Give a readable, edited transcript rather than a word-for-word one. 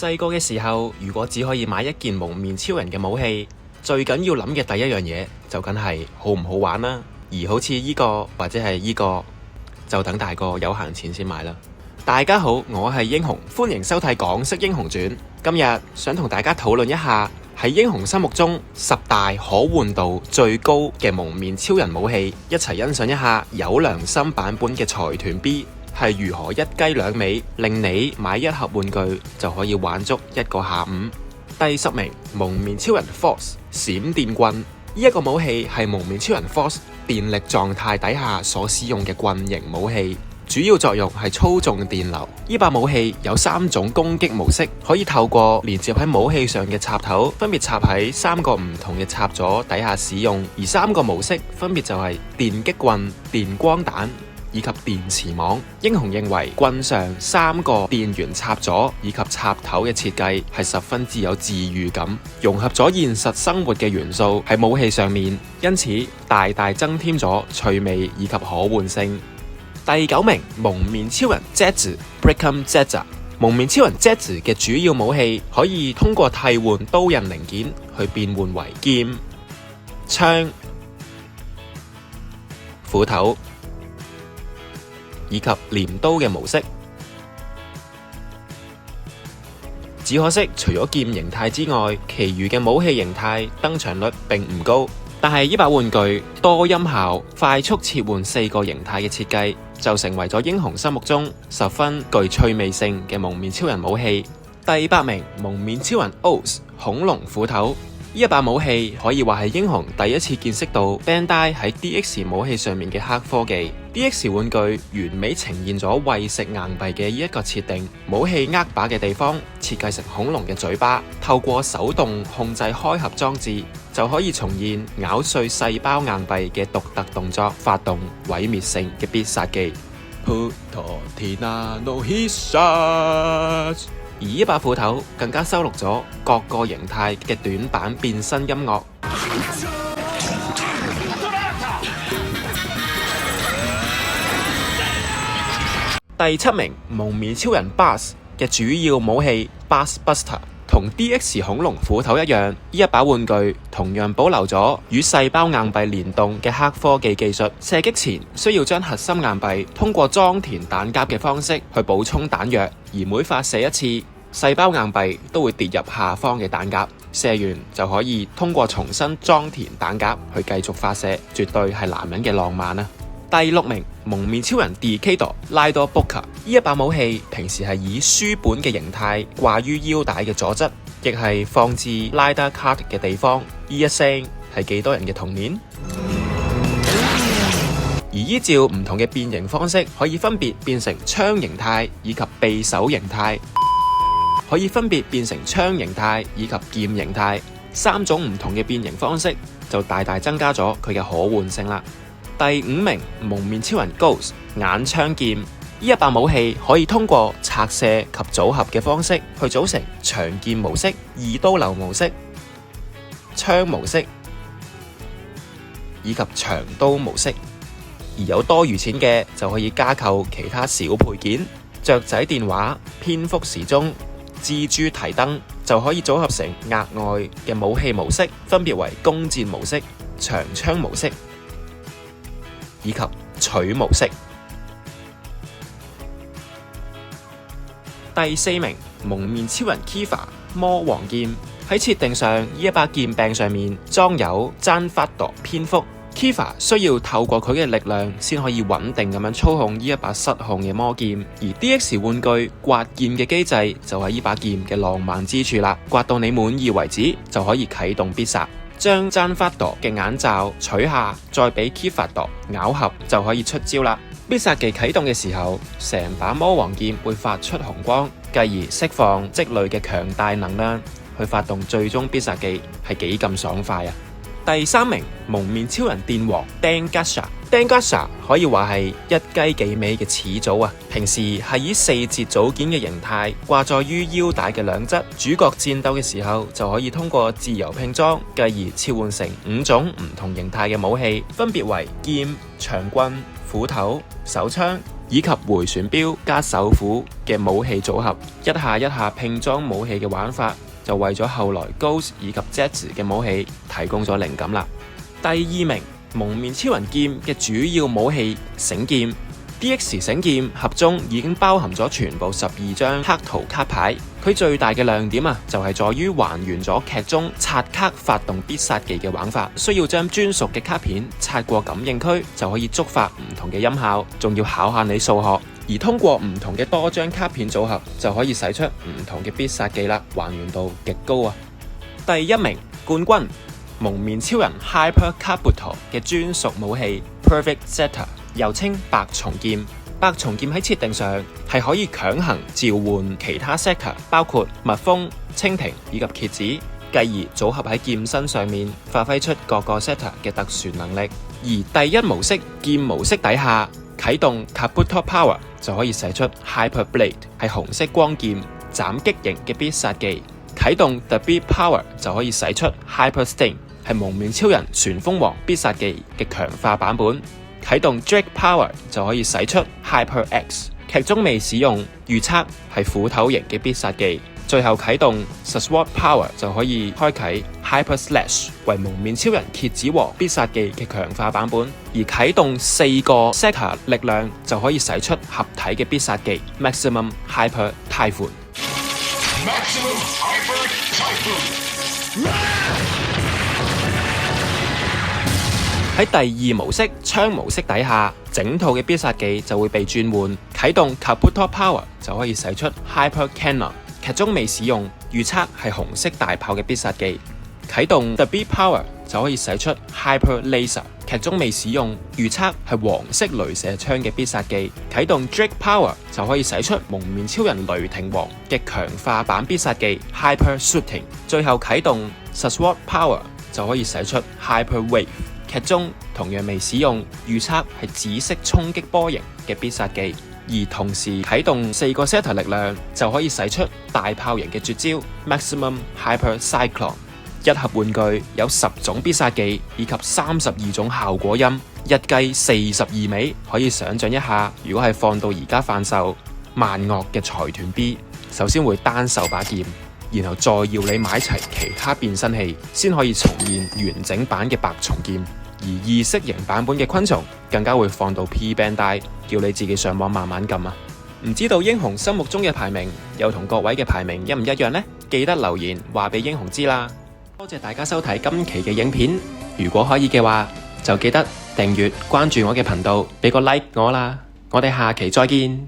細個嘅時候，如果只可以買一件蒙面超人嘅武器，最緊要諗嘅第一樣嘢就梗係好唔好玩啦。而好似呢個或者係呢個，就等大個有閒錢先買啦。大家好，我係英雄，歡迎收睇《港式英雄傳》。今日想同大家討論一下喺英雄心目中10大可換度最高嘅蒙面超人武器，一齊欣賞一下有良心版本嘅財團 B 係如何一雞兩味，令你買一盒玩具就可以玩足一個下午。第10名，蒙面超人 Force 閃電棍。呢一個武器係蒙面超人 Force 電力狀態底下所使用嘅棍型武器，主要作用係操縱電流。呢把武器有3種攻擊模式，可以透過連接喺武器上嘅插頭，分別插喺3個唔同嘅插座底下使用。而3個模式分別就係電擊棍、電光彈以及電磁網。英雄認為棍上3個電源插座以及插頭嘅設計係十分之有治癒感，融合咗現實生活嘅元素喺武器上面，因此大大增添咗趣味以及可換性。第9名，蒙面超人 Zetsu Brickum Zetsu。 蒙面超人 Zetsu 嘅主要武器可以通過替換刀刃零件去變換為劍、槍、斧頭以及鐮刀嘅模式。只可惜除咗劍形態之外，其餘嘅武器形態登場率並唔高。但係呢把玩具多音效、快速切換4個形態嘅設計，就成為咗英雄心目中十分具趣味性嘅蒙面超人武器。第8名，蒙面超人 Oz 恐龍斧頭。呢一把武器可以話係英雄第一次見識到 Bandai 喺 DX 武器上面嘅黑科技。DX 玩具完美呈現咗餵食硬幣嘅呢一個設定，武器握把嘅地方設計成恐龍嘅嘴巴，透過手動控制開合裝置，就可以重現咬碎細胞硬幣嘅獨特動作，發動毀滅性嘅必殺技。而呢把斧頭更加收錄咗各個形態嘅短板變身音樂。第7名，蒙面超人 Bass 嘅主要武器 Bass Buster。同 DX 恐龍斧頭一樣，呢一把玩具同樣保留咗與細胞硬幣聯動嘅黑科技技術。射擊前需要將核心硬幣通過裝填彈夾嘅方式去補充彈藥，而每發射一次，細胞硬幣都會跌入下方嘅彈夾，射完就可以通過重新裝填彈夾去繼續發射，絕對係男人嘅浪漫啊！第6名，蒙面超人 Decade Lido Booker。 呢一把武器平時係以書本嘅形態掛於腰帶嘅左側，亦係放置 Lido Card 嘅地方。呢一聲係幾多人嘅童年？而依照唔同嘅變形方式，可以分別變成槍形態以及匕首形態，可以分別變成槍形態以及劍形態。3種唔同嘅變形方式就大大增加咗佢嘅可換性啦。第5名，蒙面超人 Ghost 眼槍劍。呢一把武器可以通過拆卸及組合嘅方式去組成長劍模式、二刀流模式、槍模式以及長刀模式。而有多餘錢嘅就可以加購其他小配件，雀仔電話、蝙蝠時鐘、蜘蛛提燈，就可以組合成額外嘅武器模式，分別為弓箭模式、長槍模式以及取模式。第4名，蒙面超人 Kiva 魔王劍。喺設定上，呢一把劍柄上面裝有爭發朵蝙蝠。Kiva 需要透過佢嘅力量先可以穩定咁樣操控呢一把失控嘅魔劍。而 DX 玩具刮劍嘅機制就係呢把劍嘅浪漫之處啦，刮到你滿意為止就可以啟動必殺。將爭發朵嘅眼罩取下，再俾 Kiva 朵咬合就可以出招啦。必殺技啟動嘅時候，成把魔王劍會發出紅光，繼而釋放積累嘅強大能量去發動最終必殺技，係幾咁爽快啊！第3名，蒙面超人電王 Dengusha。Dengusha 可以話係一雞幾味嘅始祖啊！平時係以4節組件嘅形態掛載於腰帶嘅兩側，主角戰鬥嘅時候就可以通過自由拼裝，繼而切換成5種唔同形態嘅武器，分別為劍、長棍、斧頭、手槍。而以及迴旋鏢加手斧嘅武器組合，一下一下拼裝武器嘅玩法，就為咗後來 Ghost 以及 Zetsu 嘅武器提供咗靈感啦。第二名，蒙面超人劍嘅主要武器繩劍。DX 繩劍盒中已經包含咗全部12張黑圖卡牌，佢最大嘅亮點就係在於還原咗劇中刷卡發動必殺技嘅玩法，需要將專屬嘅卡片刷過感應區就可以觸發唔同嘅音效，仲要考下你數學，而通過唔同嘅多張卡片組合就可以使出唔同嘅必殺技啦，還原度極高啊！第一名冠軍，蒙面超人 Hyper Kabuto 嘅專屬武器 Perfect Zeta，又稱白松劍。白松劍喺設定上係可以強行召喚其他 Zeta， 包括蜜蜂、蜻蜓以及蠍子，繼而組合喺劍身上面，發揮出各個 Zeta 嘅特殊能力。而第一模式劍模式底下啟動 Kabuto Power 就可以使出 Hyper Blade， 係紅色光劍斬擊型嘅必殺技。啟動 The Beat Power 就可以使出 Hyper Sting， 係蒙面超人旋風王必殺技嘅強化版本。啟動 Drake Power 就可以使出 Hyper X， 劇中未使用，預測係斧頭型嘅必殺技。最後啟動 Sword Power 就可以開啟 Hyper Slash， 為蒙面超人蠍子王必殺技嘅強化版本。而啟動4個 Zeta 力量就可以使出合體嘅必殺技 Maximum Hyper Typhoon。喺第二模式槍模式底下，整套嘅必殺技就會被轉換，啟動 Kabuto Power 就可以使出 Hyper Cannon， 劇中未使用，預測係紅色大炮嘅必殺技。啟動 The Beat Power 就可以使出 Hyper Laser， 劇中未使用，預測係黃色雷射槍嘅必殺技。啟動 Drake Power 就可以使出蒙面超人雷霆王嘅強化版必殺技 Hyper Shooting。最後啟動 Sword Power 就可以使出 Hyper Wave，劇中同樣未使用，預測係紫色衝擊波形嘅必殺技。而同時啟動4個 Zeta 力量就可以使出大炮型嘅絕招 Maximum Hyper Cyclone。一盒玩具有10種必殺技以及32種效果音，一計42尾，可以想象一下，如果係放到而家販售，萬惡嘅財團 B 首先會單售把劍，然後再要你買齊其他變身器，先可以重現完整版嘅白松劍。而意識型版本嘅昆蟲更加會放到 P band 帶，叫你自己上網慢慢撳啊！唔知道英雄心目中嘅排名又同各位嘅排名一唔一樣呢？記得留言話俾英雄知啦！多謝大家收睇今期嘅影片，如果可以嘅話，就記得訂閱關注我嘅頻道，俾個 like 我啦！我哋下期再見。